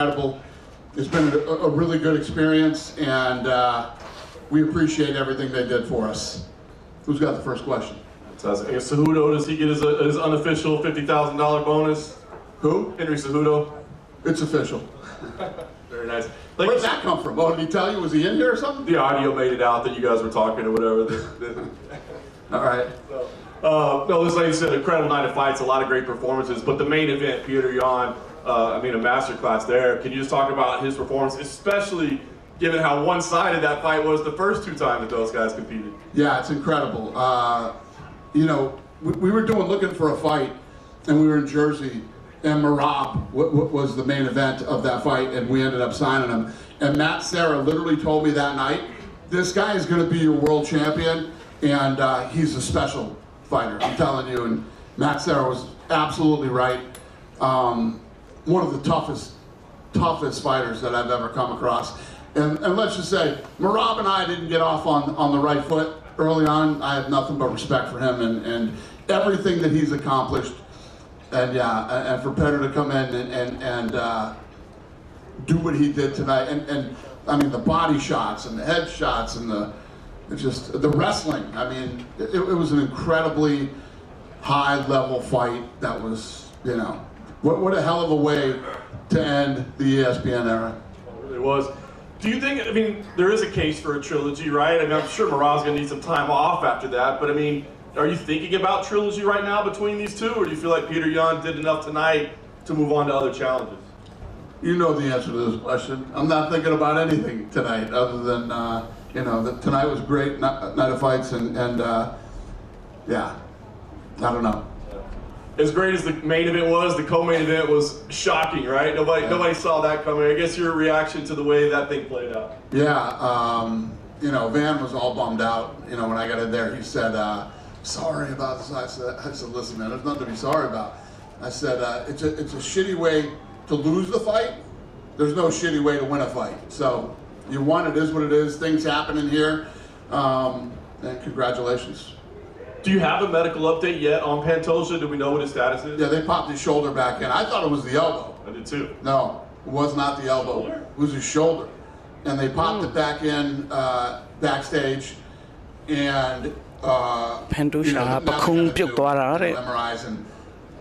incredible. It's been a really good experience, and we appreciate everything they did for us. Who's got the first question? Fantastic. Cejudo, does he get his unofficial $50,000 bonus? Who? Henry Cejudo. It's official. Very nice. Where did that come from? Oh, did he tell you? Was he in here or something? The audio made it out that you guys were talking or whatever. All right. No, this, like you said, incredible night of fights, a lot of great performances, but the main event, Petr Yan, a masterclass there. Can you just talk about his performance, especially given how one-sided that fight was the first two times that those guys competed? Yeah, it's incredible. You know, we were looking for a fight, and we were in Jersey, and Merab was the main event of that fight, and we ended up signing him. And Matt Serra literally told me that night, this guy is going to be your world champion, and he's a special fighter, I'm telling you. And Matt Serra was absolutely right. One of the toughest fighters that I've ever come across. And let's just say, Merab and I didn't get off on the right foot early on. I have nothing but respect for him and everything that he's accomplished. And yeah, and for Petr to come in and do what he did tonight, and I mean the body shots and the head shots and the wrestling. I mean, it was an incredibly high level fight. That was, you know, what a hell of a way to end the ESPN era. It really was. Do you think, I mean, there is a case for a trilogy, right? I mean, I'm sure Merab's going to need some time off after that, but I mean, are you thinking about trilogy right now between these two, or do you feel like Petr Yan did enough tonight to move on to other challenges? You know the answer to this question. I'm not thinking about anything tonight other than, you know, that tonight was great night of fights, and yeah, I don't know. As great as the main event was, the co-main event was shocking, right? Nobody saw that coming. I guess your reaction to the way that thing played out. Yeah, you know, Van was all bummed out. You know, when I got in there, he said, sorry about this. I said, listen, man, there's nothing to be sorry about. I said, it's a shitty way to lose the fight. There's no shitty way to win a fight. So you won, it is what it is. Things happen in here, and congratulations. Do you have a medical update yet on Pantoja? Do we know what his status is? Yeah, they popped his shoulder back in. I thought it was the elbow. I did too. No, it was not the elbow. Shoulder? It was his shoulder. And they popped it back in backstage, and Pantoja ប្រខុំပြုတ်သွားတာတဲ့ MRIs and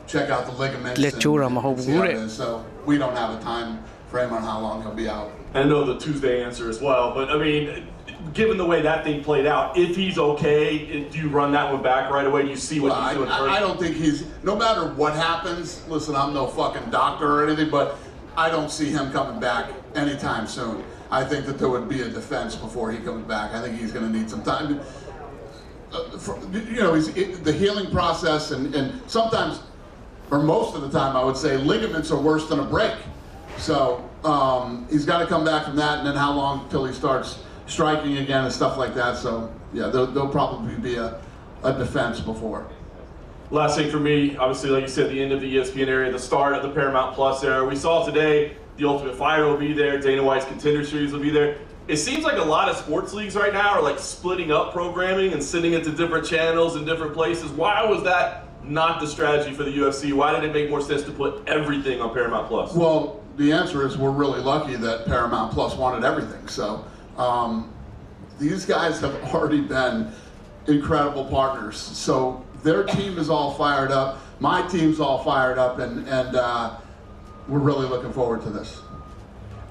check out the ligaments လက်ကျိုးတာမဟုတ်ဘူးတဲ့ so we don't have a time frame on how long he'll be out. I know the Tuesday answer as well, but I mean, given the way that thing played out, if he's okay, do you run that one back right away? Do you see what he's doing first? I don't think no matter what happens, listen, I'm no fucking doctor or anything, but I don't see him coming back anytime soon. I think that there would be a defense before he comes back. I think he's going to need some time. You know, the healing process, and sometimes, or most of the time, I would say ligaments are worse than a break. So he's got to come back from that, and then how long till he starts striking again and stuff like that. So yeah, there'll probably be a defense before. Last thing for me, obviously, like you said, the end of the ESPN area, the start of the Paramount Plus era. We saw today the Ultimate Fighter will be there, Dana White's Contender Series will be there. It seems like a lot of sports leagues right now are like splitting up programming and sending it to different channels and different places. Why was that not the strategy for the UFC? Why did it make more sense to put everything on Paramount Plus? Well, the answer is we're really lucky that Paramount Plus wanted everything. So these guys have already been incredible partners. So their team is all fired up. My team's all fired up, and we're really looking forward to this.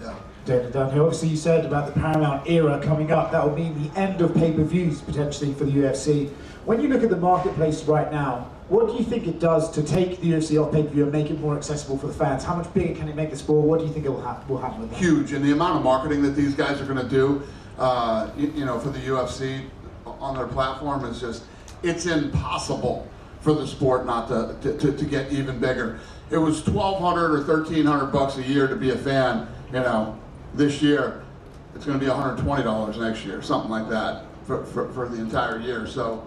Yeah. David Dunhill, obviously you said about the Paramount era coming up, that will mean the end of pay-per-views potentially for the UFC. When you look at the marketplace right now, what do you think it does to take the UFC off pay-per-view and make it more accessible for the fans? How much bigger can it make the sport? What do you think it will happen with that? Huge, and the amount of marketing that these guys are going to do, you know, for the UFC on their platform is just, it's impossible for the sport not to get even bigger. It was $1,200 or $1,300 a year to be a fan, you know. This year, it's going to be $120 next year, something like that, for the entire year. So,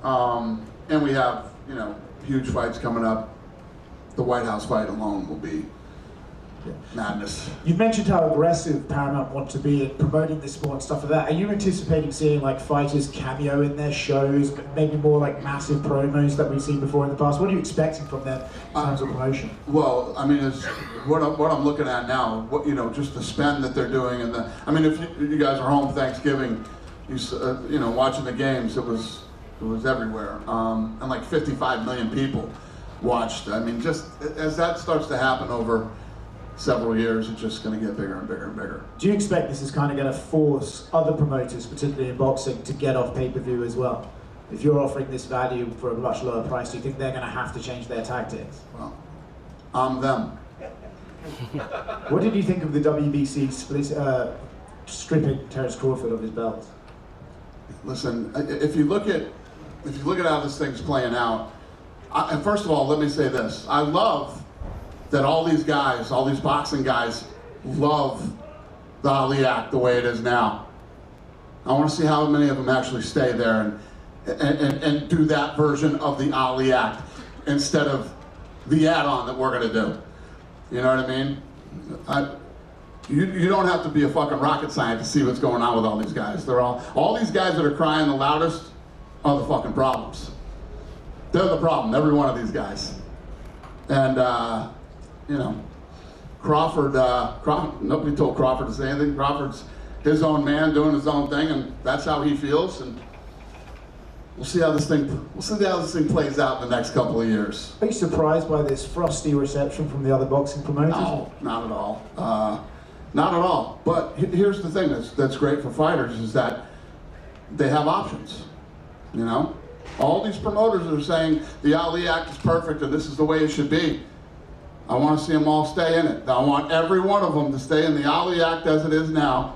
and we have, you know, huge fights coming up. The White House fight alone will be madness. You've mentioned how aggressive Paramount want to be in promoting this sport and stuff like that. Are you anticipating seeing like fighters cameo in their shows, maybe more like massive promos that we've seen before in the past? What are you expecting from them in terms of promotion? Well, I mean, it's what I'm looking at now. What, you know, just the spend that they're doing, and the. I mean, if you guys are home Thanksgiving, you know, watching the games, it was everywhere, and like 55 million people watched. I mean, just as that starts to happen over several years, it's just going to get bigger and bigger and bigger. Do you expect this is kind of going to force other promoters, particularly in boxing, to get off pay-per-view as well? If you're offering this value for a much lower price, do you think they're going to have to change their tactics? Well, I'm them. What did you think of the WBC stripping Terence Crawford of his belt? Listen, if you look at how this thing's playing out, and first of all, let me say this: I love that all these guys, all these boxing guys, love the Ali Act the way it is now. I want to see how many of them actually stay there and do that version of the Ali Act instead of the add-on that we're going to do. You know what I mean? You don't have to be a fucking rocket scientist to see what's going on with all these guys. They're all these guys that are crying the loudest are the fucking problems. They're the problem, every one of these guys. And, you know, Crawford, nobody told Crawford to say anything. Crawford's his own man doing his own thing, and that's how he feels. And we'll see how this thing plays out in the next couple of years. Are you surprised by this frosty reception from the other boxing promoters? No, not at all. Not at all. But here's the thing that's great for fighters is that they have options. You know, all these promoters are saying the Ali Act is perfect and this is the way it should be. I want to see them all stay in it. I want every one of them to stay in the Ali Act as it is now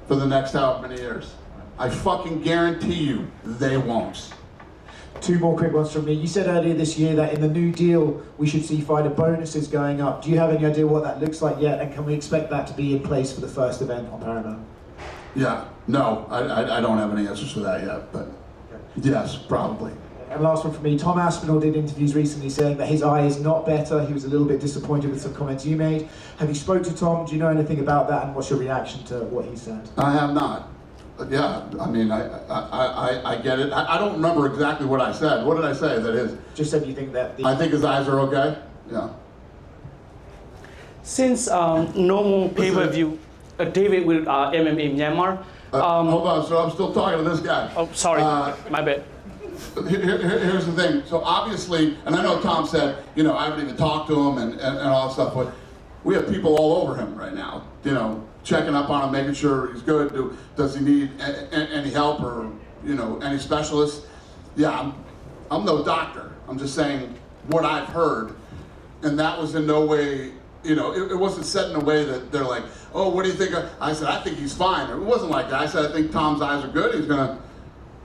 for the next however many years. I fucking guarantee you they won't. Two more quick ones from me. You said earlier this year that in the new deal we should see fighter bonuses going up. Do you have any idea what that looks like yet, and can we expect that to be in place for the first event on Paramount? Yeah, no, I don't have any answers for that yet, but yes, probably. And last one from me, Tom Aspinall did interviews recently saying that his eye is not better. He was a little bit disappointed with some comments you made. Have you spoke to Tom? Do you know anything about that, and what's your reaction to what he said? I have not. Yeah, I mean, I get it. I don't remember exactly what I said. What did I say? That is. Just said you think that. I think his eyes are okay. Yeah. Since no more pay-per-view, David with MMA Myanmar. Hold on, so I'm still talking to this guy. Oh, sorry, my bad. Here's the thing. So obviously, and I know Tom said, you know, I haven't even talked to him and all that stuff, but we have people all over him right now, you know, checking up on him, making sure he's good. Does he need any help or, you know, any specialists? Yeah, I'm no doctor. I'm just saying what I've heard. And that was in no way, you know, it wasn't said in a way that they're like, oh, what do you think? I said, I think he's fine. It wasn't like that. I said, I think Tom's eyes are good. He's going to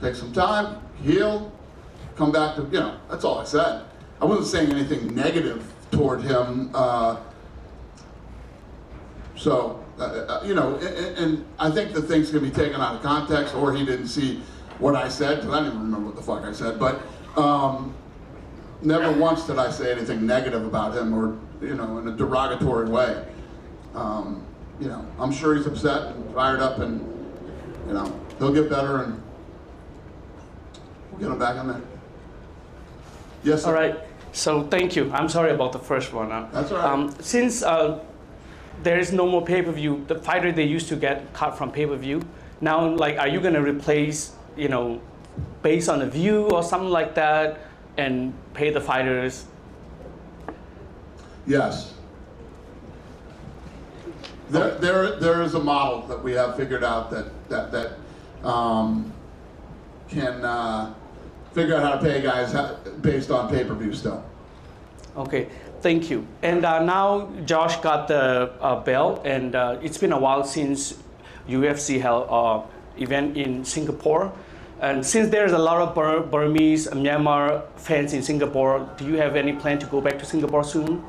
take some time, heal, come back to, you know, that's all I said. I wasn't saying anything negative toward him. You know, and I think the thing's going to be taken out of context, or he didn't see what I said, because I didn't even remember what the fuck I said. But never once did I say anything negative about him or, you know, in a derogatory way. You know, I'm sure he's upset and fired up, and, you know, he'll get better, and we'll get him back in there. Yes, sir. All right. So thank you. I'm sorry about the first one. That's all right. Since there is no more pay-per-view, the fighter they used to get cut from pay-per-view. Now, like, are you going to replace, you know, based on a view or something like that, and pay the fighters? Yes. There is a model that we have figured out that can figure out how to pay guys based on pay-per-view still. Okay, thank you. And now Josh got the belt, and it's been a while since UFC held an event in Singapore. And since there's a lot of Burmese, Myanmar fans in Singapore, do you have any plan to go back to Singapore soon?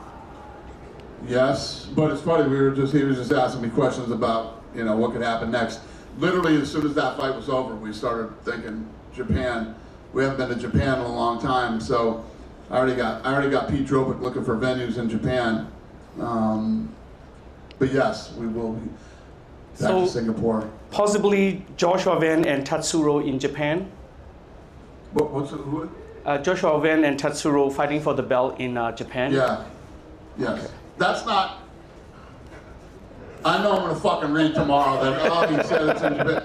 Yes, but it's funny, he was just asking me questions about, you know, what could happen next. Literally, as soon as that fight was over, we started thinking Japan. We haven't been to Japan in a long time, so I already got Pete Dropic looking for venues in Japan. But yes, we will be back So- to Singapore. Possibly Joshua Wen and Tatsuro in Japan. Who? Joshua Wen and Tatsuro fighting for the belt in Japan. Yeah. Yes. That's not. I know I'm gonna fucking read tomorrow that he said it's in Japan.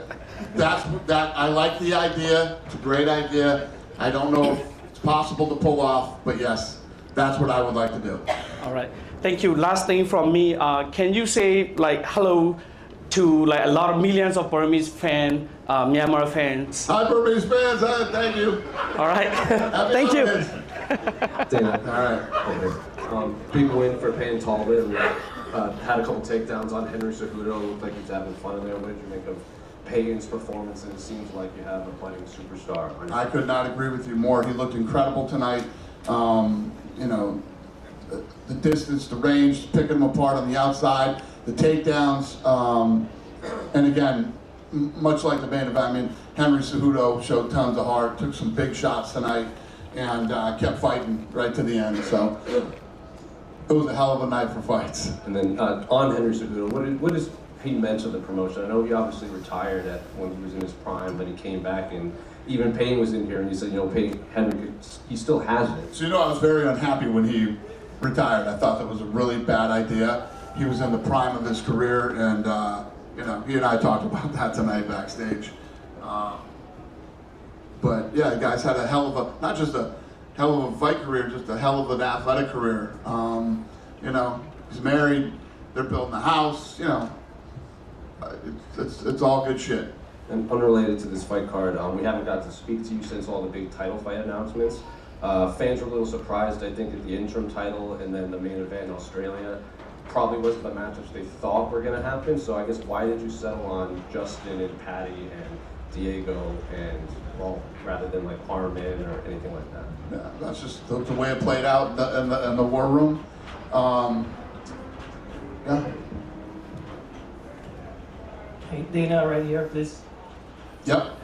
That I like the idea. It's a great idea. I don't know if it's possible to pull off, but yes, that's what I would like to do. All right. Thank you. Last thing from me. Can you say like hello to like a lot of millions of Burmese fans, Myanmar fans? Hi, Burmese fans. Thank you. All right. Happy Thank you. holidays. Dana. All right. Big win for Payton Tal. Had a couple takedowns on Henry Cejudo. Looked like he's having fun in there. What did you make of Payton's performance? And it seems like you have a budding superstar. I could not agree with you more. He looked incredible tonight. You know, the distance, the range, picking him apart on the outside, the takedowns, and again, much like the main event, I mean, Henry Cejudo showed tons of heart, took some big shots tonight, and kept fighting right to the end. So it was a hell of a night for fights. And then on Henry Cejudo, what does he meant to the promotion? I know he obviously retired when he was in his prime, but he came back, and even Payton was in here, and he said, you know, Henry, he still has it. So, you know, I was very unhappy when he retired. I thought that was a really bad idea. He was in the prime of his career, and you know, he and I talked about that tonight backstage. But yeah, the guy's had a hell of a, not just a hell of a fight career, just a hell of an athletic career. You know, he's married, they're building a house, you know, it's all good shit. And unrelated to this fight card, we haven't got to speak to you since all the big title fight announcements. Fans were a little surprised, I think, at the interim title and then the main event in Australia. Probably wasn't the matchups they thought were going to happen, so I guess why did you settle on Justin and Patty and Diego and, well, rather than like Harmon or anything like that? Yeah, that's just the way it played out in the war room. Yeah. Hey, Dana, right here, please. Yep.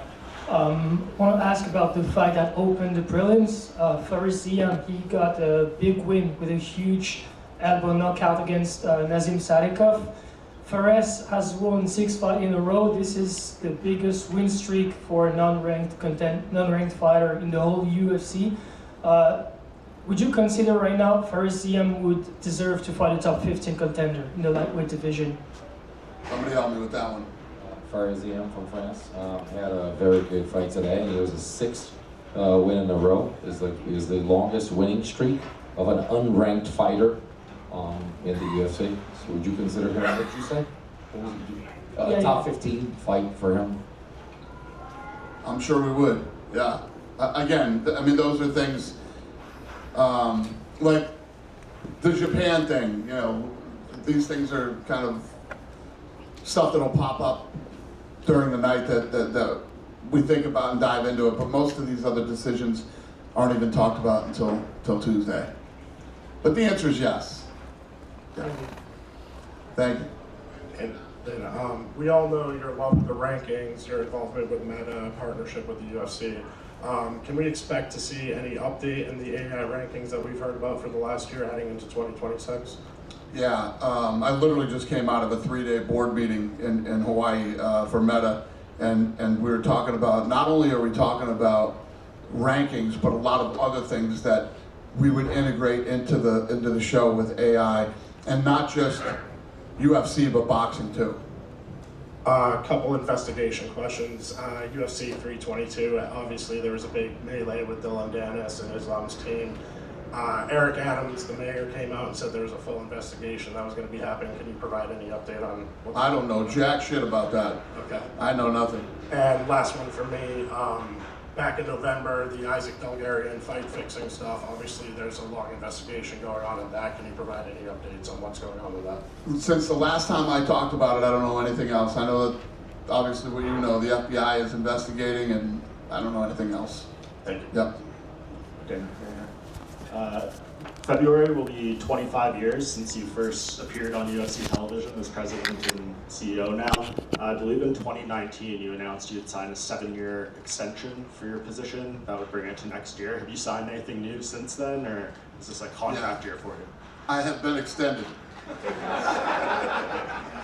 Want to ask about the fight that opened the prelims. Faris Ziam, he got a big win with a huge elbow knockout against Nazim Sadikov. Fares has won 6 fights in a row. This is the biggest win streak for a non-ranked fighter in the whole UFC. Would you consider right now Faris Ziam would deserve to fight a top 15 contender in the lightweight division? Somebody help me with that one. Faris Ziam from France. He had a very good fight today. He was a 6th win in a row. Is the longest winning streak of an unranked fighter in the UFC. So would you consider him? What did you say? What was it? Top 15 fight for him. I'm sure we would. Yeah. Again, I mean, those are things like the Japan thing. You know, these things are kind of stuff that'll pop up during the night that we think about and dive into it, but most of these other decisions aren't even talked about until Tuesday. But the answer is yes. Yeah. Thank you. And we all know your love of the rankings, your involvement with Meta, partnership with the UFC. Can we expect to see any update in the AI rankings that we've heard about for the last year heading into 2026? Yeah, I literally just came out of a 3-day board meeting in Hawaii for Meta, and we were talking about, not only are we talking about rankings, but a lot of other things that we would integrate into the show with AI, and not just UFC, but boxing too. A couple investigation questions. UFC 322, obviously there was a big melee with Dylan Dennis and Islam's team. Eric Adams, the mayor, came out and said there was a full investigation that was going to be happening. Can you provide any update on what's I don't know jack shit about that. Okay. I know nothing. And last one for me, back in November, the Isaac Bulgarian fight fixing stuff, obviously there's a long investigation going on in that. Can you provide any updates on what's going on with that? Since the last time I talked about it, I don't know anything else. I know that obviously what you know, the FBI is investigating, and I don't know anything else. Thank you. Yep. Okay. February will be 25 years since you first appeared on UFC television as president and CEO now. I believe in 2019 you announced you had signed a 7-year extension for your position that would bring it to next year. Have you signed anything new since then, or is this a contract year for you? I have been extended.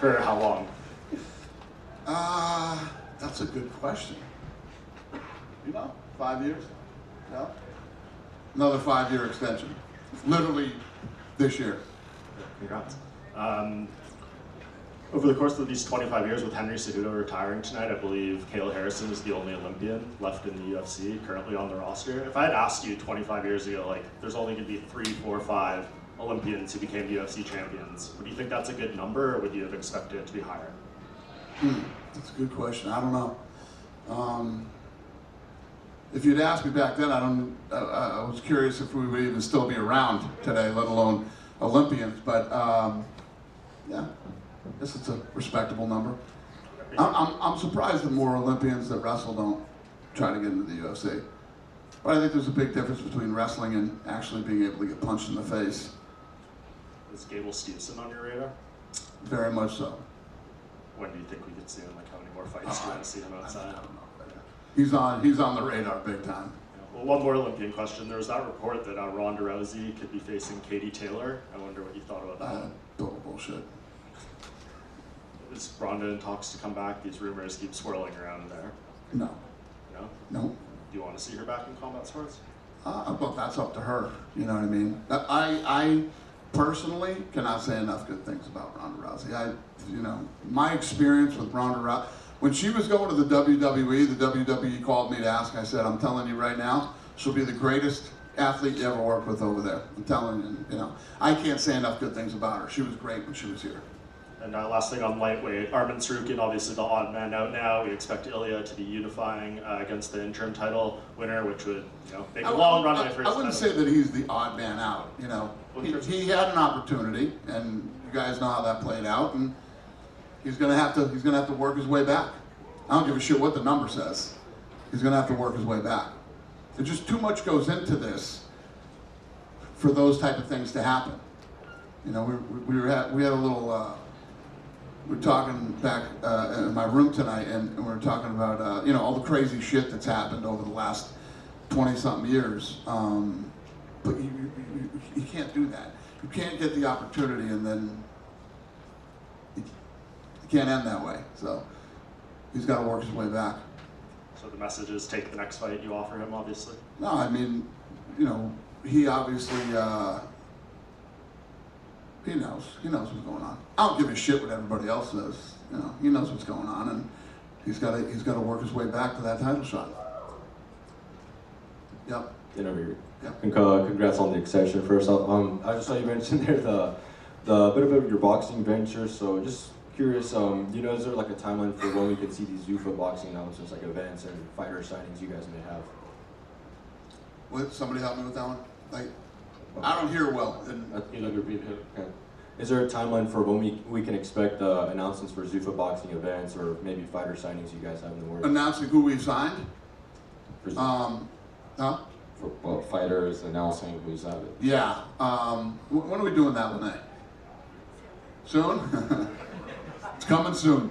For how long? That's a good question. 5 years? No? Another 5-year extension. Literally this year. Congrats. Over the course of these 25 years, with Henry Cejudo retiring tonight, I believe Kayla Harrison is the only Olympian left in the UFC currently on the roster. If I had asked you 25 years ago, like, there's only going to be 3, 4, 5 Olympians who became UFC champions, would you think that's a good number, or would you have expected it to be higher? That's a good question. I don't know. If you'd asked me back then, I was curious if we would even still be around today, let alone Olympians. But yeah, I guess it's a respectable number. I'm surprised that more Olympians that wrestle don't try to get into the UFC. But I think there's a big difference between wrestling and actually being able to get punched in the face. Is Gable Stevenson on your radar? Very much so. When do you think we could see him? Like, how many more fights do you want to see him outside? I don't know. He's on the radar big time. Well, one more Olympian question. There was that report that Ronda Rousey could be facing Katie Taylor. I wonder what you thought about that. Total bullshit. Is Ronda in talks to come back? These rumors keep swirling around there. No. No? No. Do you want to see her back in combat sports? Well, that's up to her. You know what I mean? I personally cannot say enough good things about Ronda Rousey. My experience with Ronda Rousey, when she was going to the WWE called me to ask. I said, I'm telling you right now, she'll be the greatest athlete you ever worked with over there. I'm telling you, I can't say enough good things about her. She was great when she was here. And last thing on lightweight, Arman Tsarukyan, obviously the odd man out now. We expect Ilya to be unifying against the interim title winner, which would make a long runway for his I wouldn't say that he's the odd man out. He had an opportunity, and you guys know how that played out, and he's gonna have to work his way back. I don't give a shit what the number says. He's gonna have to work his way back. There's just too much goes into this for those type of things to happen. We had a little. We were talking back in my room tonight, and we were talking about all the crazy shit that's happened over the last 20-something years. But you can't do that. You can't get the opportunity, and then you can't end that way. So he's got to work his way back. So the message is take the next fight you offer him, obviously? No, I mean, he obviously. He knows what's going on. I don't give a shit what everybody else says. He knows what's going on, and he's got to work his way back to that title shot. Yep. Yep. And congrats on the extension. First off, I just saw you mentioned there the bit about your boxing venture. So just curious, is there like a timeline for when we could see these Zuffa boxing announcements, like events and fighter signings you guys may have? Would somebody help me with that one? I don't hear well. Okay. Is there a timeline for when we can expect announcements for Zuffa boxing events or maybe fighter signings you guys have in the works? Announcing who we've signed? For fighters announcing who's at it. Yeah. When are we doing that, Lene? Soon? It's coming soon.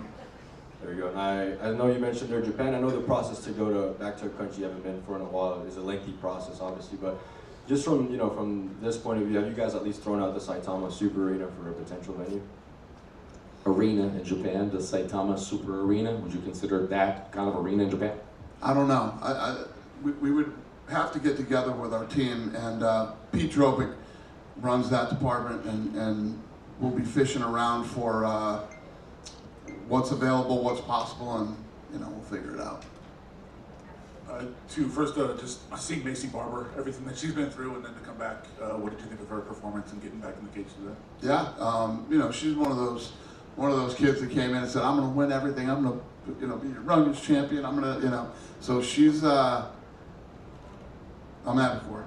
There you go. And I know you mentioned there Japan. I know the process to go back to a country you haven't been for in a while is a lengthy process, obviously, but just from this point of view, have you guys at least thrown out the Saitama Super Arena for a potential venue? Arena in Japan, the Saitama Super Arena. Would you consider that kind of arena in Japan? I don't know. We would have to get together with our team, and Pete Drobick runs that department, and we'll be fishing around for what's available, what's possible, and we'll figure it out. Just seeing Macy Barber, everything that she's been through, and then to come back, what did you think of her performance and getting back in the cage today? Yeah, she's one of those kids that came in and said, "I'm going to win everything. I'm going to, be your youngest champion. I'm going to, So she's, I'm happy for her.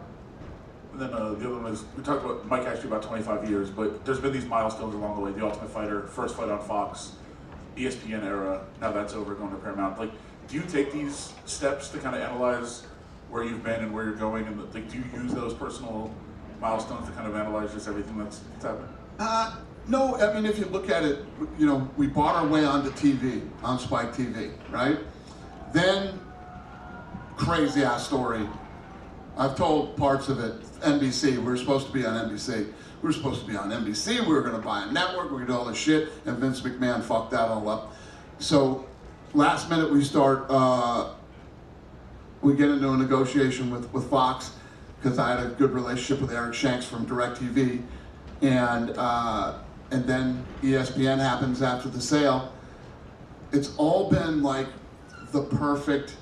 And then the other one is, we talked about, Mike asked you about 25 years, but there's been these milestones along the way. The Ultimate Fighter, first fight on Fox, ESPN era. Now that's over, going to Paramount. Do you take these steps to kind of analyze where you've been and where you're going, and do you use those personal milestones to kind of analyze just everything that's happened? No, I mean, if you look at it, we bought our way onto TV, on Spike TV, right? Then, crazy ass story I've told parts of it, NBC, we were supposed to be on NBC. We were supposed to be on NBC, we were gonna buy a network, we were gonna do all this shit, and Vince McMahon fucked that all up. So, last minute we start, we get into a negotiation with Fox, because I had a good relationship with Eric Shanks from DirecTV, and then ESPN happens after the sale. It's all been like the perfect,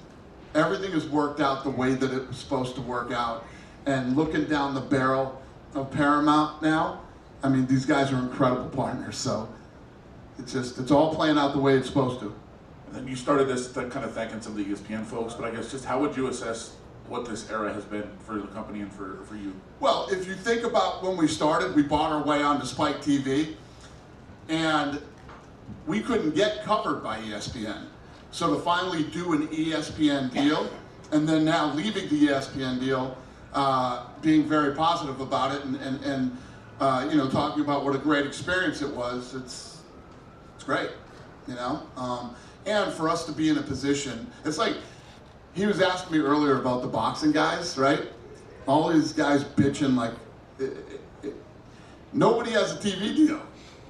everything has worked out the way that it was supposed to work out. And looking down the barrel of Paramount now, I mean, these guys are incredible partners, so it's all playing out the way it's supposed to. And then you started this kind of thanking some of the ESPN folks, but I guess just how would you assess what this era has been for the company and for you? Well, if you think about when we started, we bought our way onto Spike TV, and we couldn't get covered by ESPN. So to finally do an ESPN deal, and then now leaving the ESPN deal, being very positive about it, and you know, talking about what a great experience it was, it's great, you know? And for us to be in a position, it's like, he was asking me earlier about the boxing guys, right? All these guys bitching like, nobody has a TV deal.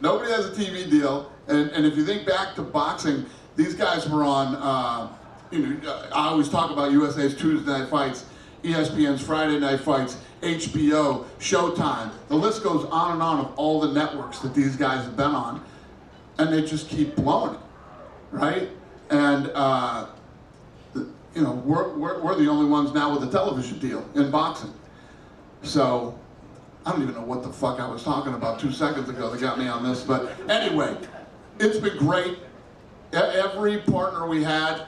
Nobody has a TV deal, and if you think back to boxing, these guys were on, you know, I always talk about USA's Tuesday night fights, ESPN's Friday night fights, HBO, Showtime. The list goes on and on of all the networks that these guys have been on, and they just keep blowing it, right? And you know, we're the only ones now with a television deal in boxing. So I don't even know what the fuck I was talking about 2 seconds ago that got me on this, but anyway, it's been great. Every partner we had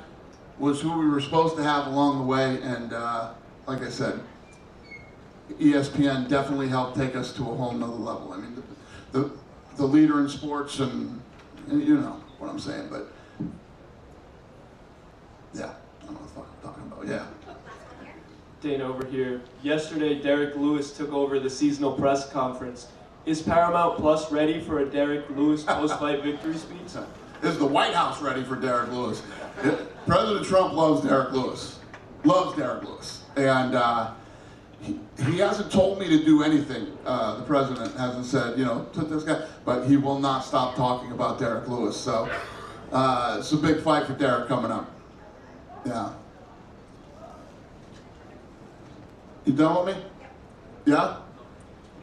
was who we were supposed to have along the way, and like I said, ESPN definitely helped take us to a whole nother level. I mean, the leader in sports, and you know what I'm saying, but yeah, I don't know what the fuck I'm talking about, yeah. Dana over here. Yesterday, Derrick Lewis took over the seasonal press conference. Is Paramount Plus ready for a Derrick Lewis post-fight victory speech? Is the White House ready for Derrick Lewis? President Trump loves Derrick Lewis. Loves Derrick Lewis. And he hasn't told me to do anything. The president hasn't said, you know, to this guy, but he will not stop talking about Derrick Lewis. So it's a big fight for Derrick coming up. Yeah. You done with me? Yeah?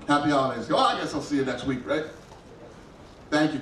Happy holidays. Oh, I guess I'll see you next week, right? Thank you.